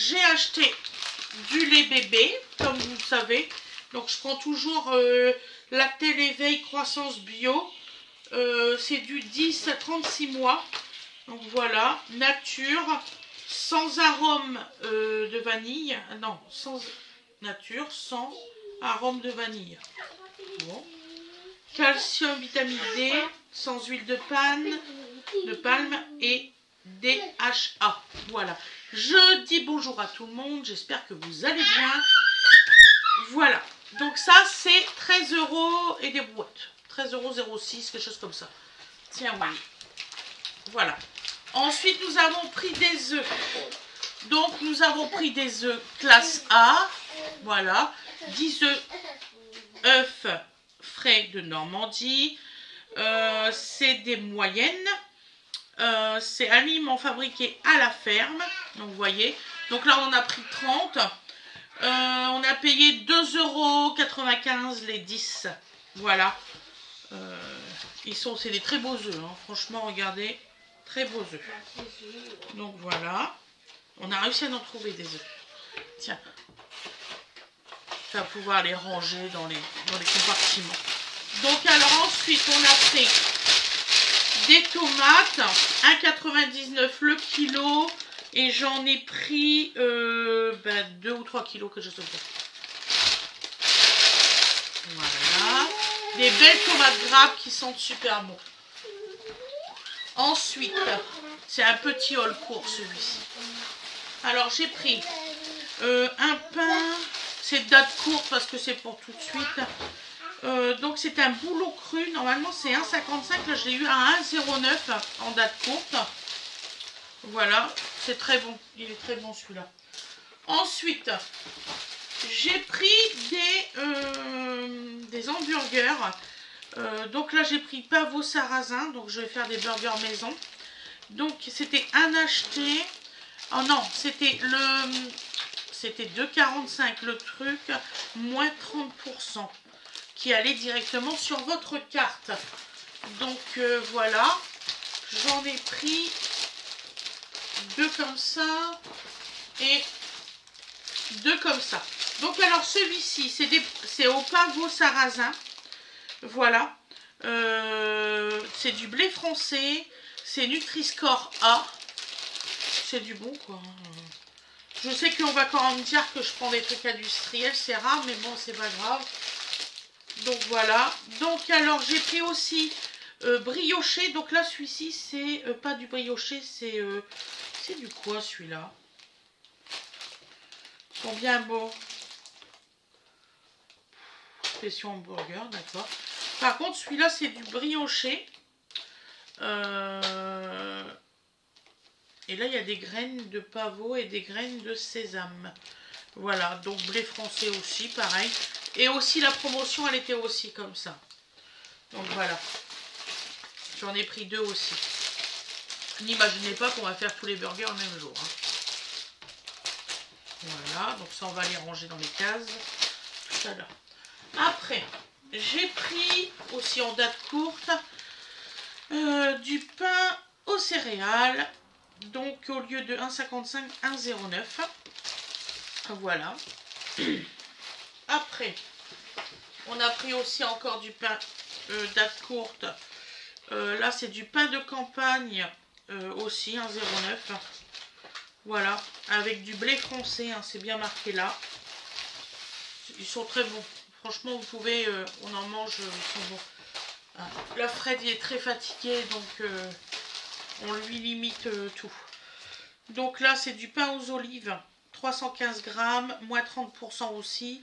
j'ai acheté du lait bébé, comme vous le savez. Donc je prends toujours Lacté l'éveil croissance bio. C'est du 10 à 36 mois. Donc voilà, nature, sans arôme de vanille. Non, sans nature, sans arôme de vanille. Bon. Calcium, vitamine D, sans huile de palme et DHA. Voilà. Je dis bonjour à tout le monde. J'espère que vous allez bien. Voilà. Donc ça, c'est 13 € et des boîtes. 13,06 €, quelque chose comme ça. Tiens, oui. Voilà. Ensuite, nous avons pris des œufs. Donc, nous avons pris des œufs classe A. Voilà. 10 œufs frais de Normandie. C'est des moyennes. C'est aliments fabriqués à la ferme. Donc, vous voyez. Donc là, on a pris 30. On a payé 2,95 € les 10. Voilà. C'est des très beaux œufs. Hein. Franchement, regardez. Très beaux œufs. Donc voilà. On a réussi à en trouver des œufs. Tiens. Ça va pouvoir les ranger dans les compartiments. Donc alors ensuite, on a pris des tomates. 1,99 € le kilo. Et j'en ai pris 2 ou 3 kilos que je sais pas. Voilà. Des belles tomates grappes qui sentent super bon. Ensuite, c'est un petit haul court celui-ci. Alors j'ai pris un pain, c'est de date courte parce que c'est pour tout de suite. Donc c'est un bouleau cru, normalement c'est 1,55 €, là je l'ai eu à 1,09 € en date courte. Voilà, c'est très bon, il est très bon celui-là. Ensuite, j'ai pris des hamburgers. Donc là j'ai pris pavot sarrasin, donc je vais faire des burgers maison. Donc c'était un acheté. Oh non, c'était 2,45 € le truc, moins 30% qui allait directement sur votre carte. Donc voilà, j'en ai pris 2 comme ça et 2 comme ça. Donc alors celui-ci, c'est au pavot sarrasin. Voilà. C'est du blé français. C'est Nutri-Score A. C'est du bon quoi. Je sais qu'on va quand même dire que je prends des trucs industriels. C'est rare mais bon c'est pas grave. Donc voilà. Donc alors j'ai pris aussi brioché. Donc là celui-ci c'est pas du brioché. C'est du quoi celui-là? Ils sont bien beaux. Spécial hamburger, d'accord. Par contre, celui-là, c'est du brioché. Et là, il y a des graines de pavot et des graines de sésame. Voilà, donc blé français aussi, pareil. Et aussi, la promotion, elle était aussi comme ça. Donc voilà. J'en ai pris 2 aussi. N'imaginez pas qu'on va faire tous les burgers le même jour. Hein. Voilà, donc ça, on va les ranger dans les cases tout à l'heure. Après, j'ai pris aussi en date courte du pain aux céréales. Donc au lieu de 1,55, 1,09. Voilà. Après, on a pris aussi encore du pain date courte. Là, c'est du pain de campagne aussi, 1,09. Voilà, avec du blé français, hein, c'est bien marqué là. Ils sont très bons. Franchement, vous pouvez, on en mange, ils sont bons. Ah, là, Fred, il est très fatigué, donc on lui limite tout. Donc là, c'est du pain aux olives, 315 grammes, moins 30% aussi.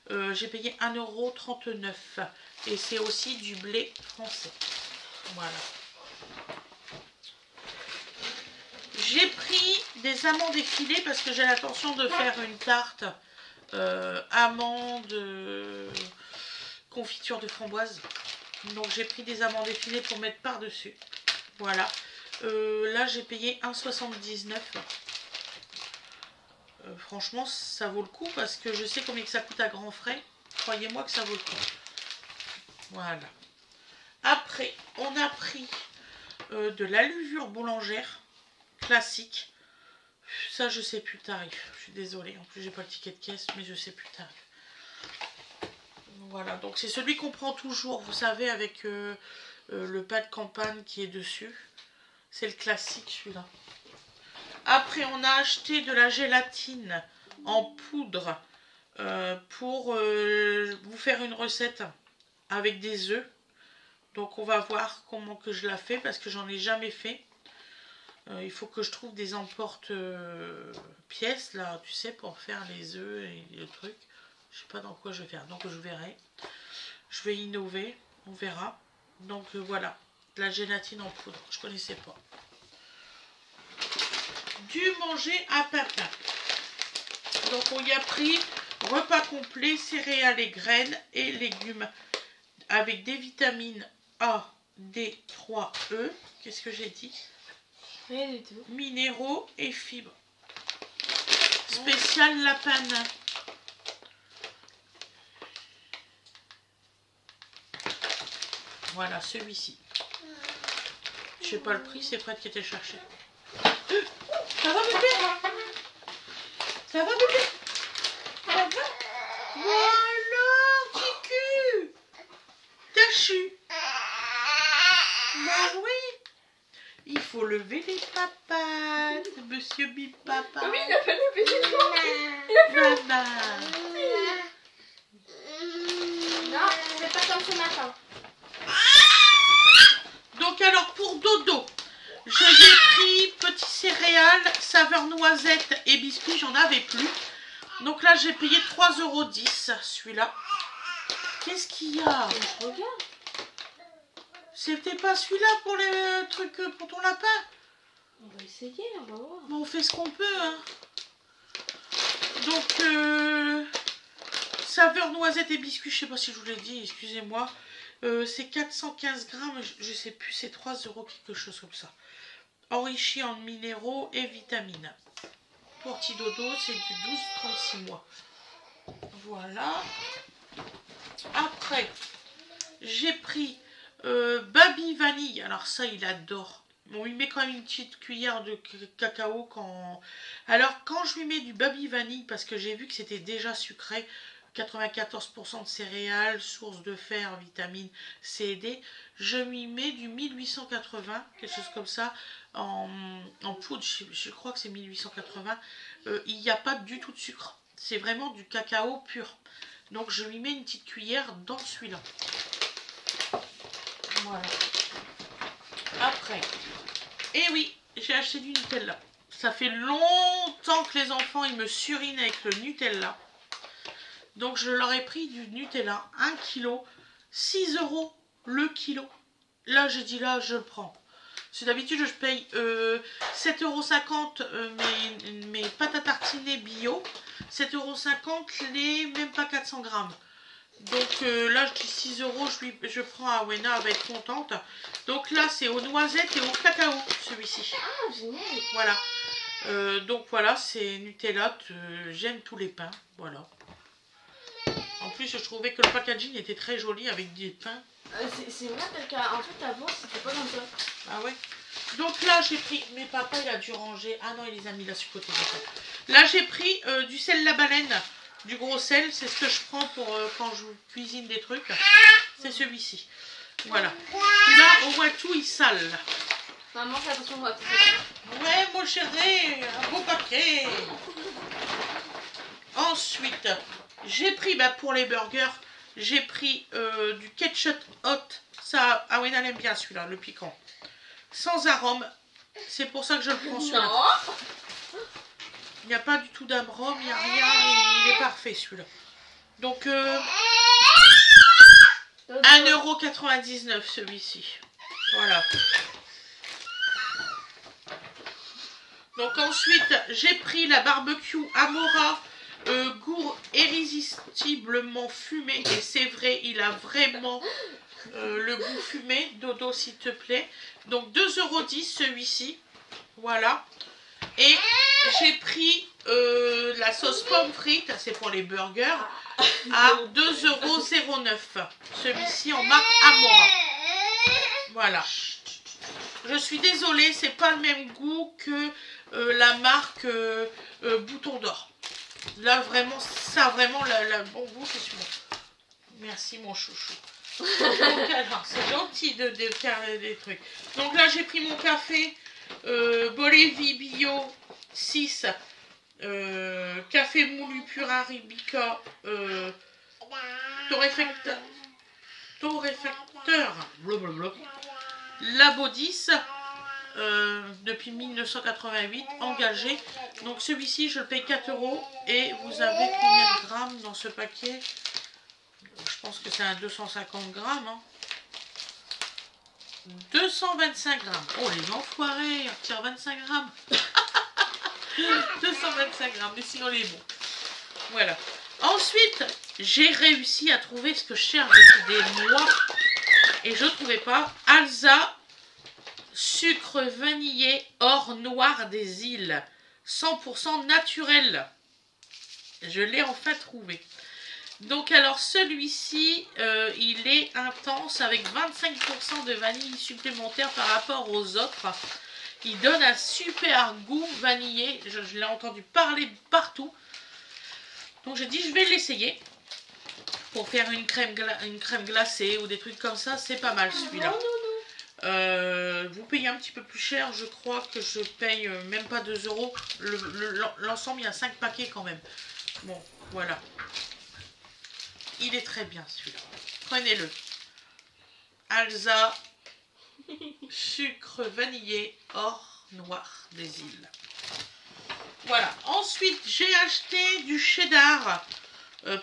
J'ai payé 1,39 €. Et c'est aussi du blé français. Voilà. J'ai pris des amandes effilées parce que j'ai l'intention de faire une tarte amandes, confiture de framboise. Donc j'ai pris des amandes effilées pour mettre par dessus. Voilà. Là j'ai payé 1,79 €. Franchement ça vaut le coup parce que je sais combien que ça coûte à grands frais. Croyez-moi que ça vaut le coup. Voilà. Après on a pris de la levure boulangère classique. Ça, je sais plus le tarif. Je suis désolée. En plus, j'ai pas le ticket de caisse, mais je sais plus le tarif. Voilà, donc c'est celui qu'on prend toujours, vous savez, avec le pas de campagne qui est dessus. C'est le classique, celui-là. Après, on a acheté de la gélatine en poudre pour vous faire une recette avec des œufs. Donc, on va voir comment que je la fais parce que j'en ai jamais fait. Il faut que je trouve des emporte pièces, là, tu sais, pour faire les œufs et le truc. Je sais pas dans quoi je vais faire, donc je verrai. Je vais innover, on verra. Donc voilà, de la gélatine en poudre, je connaissais pas. Du manger à papa. Donc on y a pris repas complet, céréales et graines et légumes avec des vitamines A, D, 3, E. Qu'est-ce que j'ai dit? Rien du tout. Minéraux et fibres. Spécial lapin. Voilà, celui-ci. Je sais pas le prix, c'est Fred qui était cherché. Ça va, bébé? Ça va, bébé? Ça va? Voilà, petit cul! Tachu! Bah oui! Il faut lever les papates, monsieur Bip Papa. Oui, il a pas levé les papates. Maman. Non, c'est pas comme ce matin. Donc alors pour dodo, je lui ai pris petits céréales, saveur noisette et biscuits, j'en avais plus. Donc là j'ai payé 3,10 € celui-là. Qu'est-ce qu'il y a? Je regarde. C'était pas celui-là pour les trucs pour ton lapin? On va essayer, on va voir. Bon, on fait ce qu'on peut. Hein. Donc saveur noisette et biscuits, je sais pas si je vous l'ai dit, excusez-moi. C'est 415 grammes, je sais plus, c'est 3 € quelque chose comme ça. Enrichi en minéraux et vitamines. Pour petit dodo, c'est du 12-36 mois. Voilà. Après, j'ai pris Baby Vanille. Alors ça, il adore. On lui met quand même une petite cuillère de cacao quand... Alors, quand je lui mets du Baby Vanille, parce que j'ai vu que c'était déjà sucré, 94% de céréales, source de fer, vitamine C et D. Je lui mets du 1880, quelque chose comme ça, en poudre. Je crois que c'est 1880. Il n'y a pas du tout de sucre. C'est vraiment du cacao pur. Donc je lui mets une petite cuillère dans celui-là. Voilà. Après, et oui, j'ai acheté du Nutella. Ça fait longtemps que les enfants ils me surinent avec le Nutella. Donc je leur ai pris du Nutella, 1 kg, 6 € le kilo. Là j'ai dit là je le prends. C'est d'habitude je paye 7,50 € mes pâtes à tartiner bio. 7,50 € les même pas 400 grammes. Donc là je dis 6 €, je prends à Wena, elle va être contente. Donc là c'est aux noisettes et au cacao celui-ci. Ah génial. Voilà. Donc voilà, c'est Nutella, j'aime tous les pains. Voilà. En plus, je trouvais que le packaging était très joli avec des pains. C'est vrai parce qu'en fait avant c'était pas comme ça. Ah ouais. Donc là j'ai pris, mais papa il a dû ranger. Ah non, il les a mis là sur le côté. Là j'ai pris du sel la baleine, du gros sel. C'est ce que je prends pour quand je cuisine des trucs. C'est celui-ci. Voilà. Et là on voit tout, il sale. Maman fais attention à Ouais mon chéri, un beau paquet. Ensuite, j'ai pris pour les burgers, j'ai pris du ketchup hot. Ça, Awena aime bien celui-là, le piquant. Sans arôme. C'est pour ça que je le prends celui-là. Non. Il n'y a pas du tout d'arôme, il n'y a rien. Il est parfait celui-là. Donc, 1,99 € celui-ci. Voilà. Donc ensuite, j'ai pris la barbecue Amora. Goût irrésistiblement fumé, et c'est vrai, il a vraiment le goût fumé. Dodo s'il te plaît. Donc 2,10 € celui-ci, voilà. Et j'ai pris la sauce pomme frite, c'est pour les burgers, à 2,09 €, celui-ci en marque Amora. Voilà. Je suis désolée, c'est pas le même goût que la marque Bouton d'Or. Là, vraiment, ça, vraiment, la bon goût, c'est celui-là. Merci, mon chouchou. Donc, alors, c'est gentil de faire des trucs. Donc là, j'ai pris mon café Bolévi Bio 6. Café moulu pur arabica. Torréfacteur. Blablabla. Labo 10. Depuis 1988, engagé. Donc celui-ci, je le paye 4 €. Et vous avez combien de grammes dans ce paquet? Je pense que c'est un 250 grammes. Hein. 225 grammes. Oh, les enfoirés, on retire 25 grammes. 225 grammes, mais sinon les bons. Voilà. Ensuite, j'ai réussi à trouver ce que je cherche depuis des mois. Et je ne trouvais pas. Alza sucre vanillé or noir des îles. 100% naturel. Je l'ai enfin trouvé. Donc alors celui-ci, il est intense avec 25% de vanille supplémentaire par rapport aux autres. Il donne un super goût vanillé. Je l'ai entendu parler partout. Donc j'ai dit je vais l'essayer. Pour faire une crème glacée ou des trucs comme ça, c'est pas mal celui-là. Vous payez un petit peu plus cher, je crois que je paye même pas 2 €. L'ensemble, il y a 5 paquets quand même. Bon, voilà. Il est très bien celui-là. Prenez-le. Alza, sucre vanillé, or noir des îles. Voilà. Ensuite, j'ai acheté du cheddar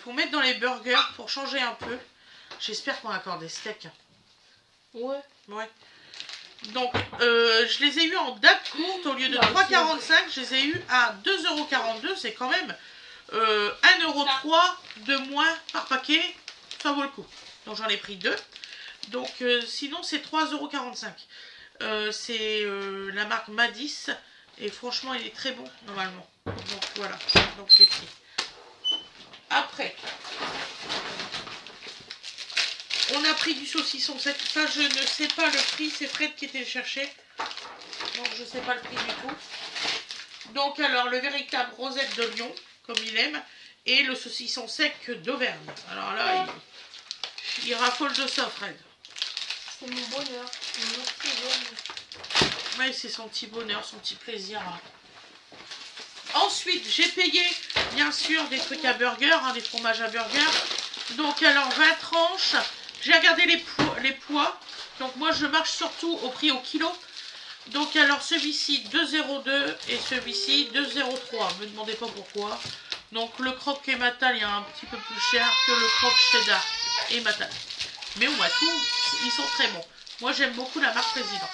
pour mettre dans les burgers, pour changer un peu. J'espère qu'on a encore des steaks. Ouais. Ouais. Donc, je les ai eus en date courte. Au lieu de 3,45, je les ai eus à 2,42 €. C'est quand même 1,03 € de moins par paquet. Ça vaut le coup. Donc, j'en ai pris 2. Donc, sinon, c'est 3,45 €. C'est la marque Madis. Et franchement, il est très bon, normalement. Donc, voilà. Donc, je l'ai pris. Après, on a pris du saucisson sec. Ça, je ne sais pas le prix. C'est Fred qui était le chercher. Donc, je ne sais pas le prix du tout. Donc, alors, le véritable rosette de Lyon, comme il aime. Et le saucisson sec d'Auvergne. Alors là, il raffole de ça, Fred. C'est mon bonheur. Oui, c'est son petit bonheur, son petit plaisir. Hein. Ensuite, j'ai payé, bien sûr, des trucs à burger, hein, des fromages à burger. Donc, alors, 20 tranches. J'ai regardé les poids. Donc, moi, je marche surtout au prix au kilo. Donc, alors, celui-ci, 2,02 € et celui-ci, 2,03 €. Ne me demandez pas pourquoi. Donc, le croque et matal, il y a un petit peu plus cher que le croque cheddar et matal. Mais au moins, tous, ils sont très bons. Moi, j'aime beaucoup la marque Président.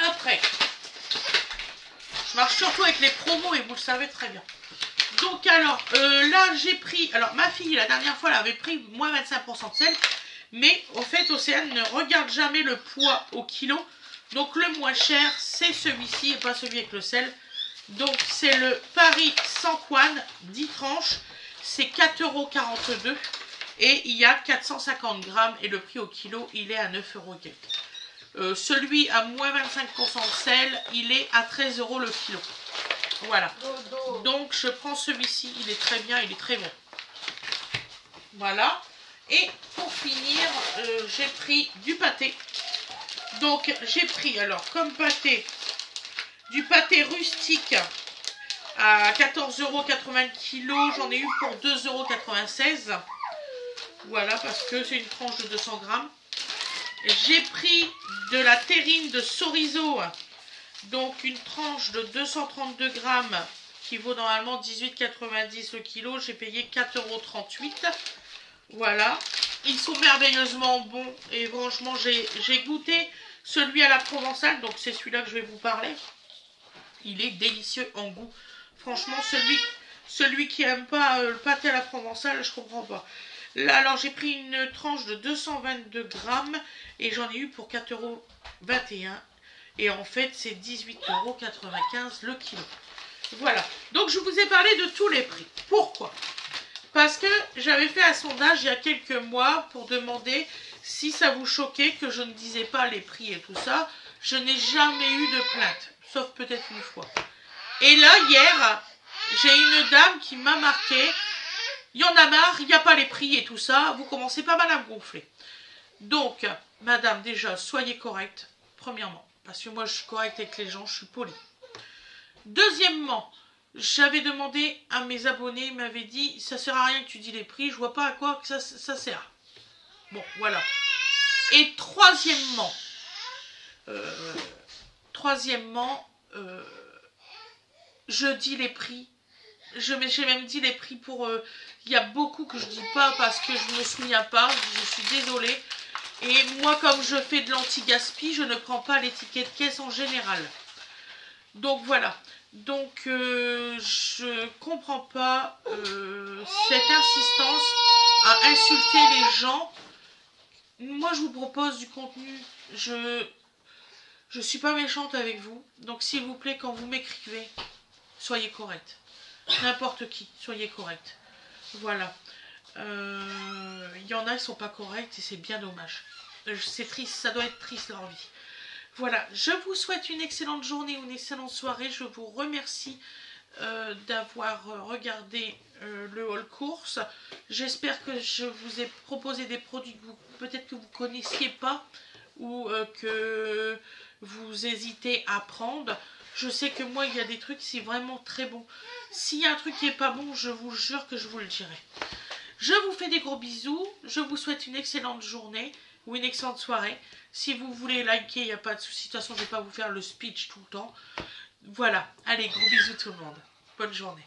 Après, je marche surtout avec les promos et vous le savez très bien. Donc alors, là j'ai pris, alors ma fille la dernière fois elle avait pris moins 25% de sel. Mais au fait Océane ne regarde jamais le poids au kilo. Donc le moins cher c'est celui-ci et pas celui avec le sel. Donc c'est le Paris sans couane, 10 tranches. C'est 4,42 € et il y a 450 grammes et le prix au kilo il est à 9 € quelques. Celui à moins 25% de sel, il est à 13 € le kilo. Voilà. Donc je prends celui-ci, il est très bien, il est très bon. Voilà. Et pour finir, j'ai pris du pâté. Donc j'ai pris alors comme pâté, du pâté rustique à 14,80 € kg. J'en ai eu pour 2,96 €. Voilà, parce que c'est une tranche de 200 grammes. J'ai pris de la terrine de Sorizo, donc une tranche de 232 grammes qui vaut normalement 18,90 € le kilo. J'ai payé 4,38 €. Voilà, ils sont merveilleusement bons et franchement j'ai goûté celui à la provençale, donc c'est celui-là que je vais vous parler. Il est délicieux en goût. Franchement, celui qui n'aime pas le pâté à la provençale, je comprends pas. Là, alors j'ai pris une tranche de 222 grammes et j'en ai eu pour 4,21 €. Et en fait, c'est 18,95 € le kilo. Voilà. Donc, je vous ai parlé de tous les prix. Pourquoi? Parce que j'avais fait un sondage il y a quelques mois pour demander si ça vous choquait que je ne disais pas les prix et tout ça. Je n'ai jamais eu de plainte. sauf peut-être une fois. Et là, hier, j'ai une dame qui m'a marqué. Il y en a marre, il n'y a pas les prix et tout ça. Vous commencez pas mal à me gonfler. Donc, madame, déjà, soyez correcte, premièrement. Parce que moi, je suis correcte avec les gens, je suis polie. Deuxièmement, j'avais demandé à mes abonnés, ils m'avaient dit, ça sert à rien que tu dis les prix, je vois pas à quoi que ça sert. Bon, voilà. Et troisièmement, je dis les prix. J'ai même dit les prix pour... il y a beaucoup que je dis pas parce que je me souviens pas, je suis désolée. Et moi, comme je fais de l'anti-gaspi, je ne prends pas l'étiquette caisse en général. Donc voilà. Donc je comprends pas cette insistance à insulter les gens. Moi, je vous propose du contenu. Je suis pas méchante avec vous. Donc s'il vous plaît, quand vous m'écrivez, soyez correct. N'importe qui, soyez correct. Voilà. Il y en a qui sont pas corrects et c'est bien dommage. C'est triste, ça doit être triste leur vie. Voilà, je vous souhaite une excellente journée ou une excellente soirée. Je vous remercie d'avoir regardé le haul course. J'espère que je vous ai proposé des produits que peut-être que vous ne connaissiez pas ou que vous hésitez à prendre. Je sais que moi, il y a des trucs, c'est vraiment très bon. S'il y a un truc qui n'est pas bon, je vous jure que je vous le dirai. Je vous fais des gros bisous. Je vous souhaite une excellente journée ou une excellente soirée. Si vous voulez liker, il n'y a pas de souci. De toute façon, je ne vais pas vous faire le speech tout le temps. Voilà. Allez, gros bisous tout le monde. Bonne journée.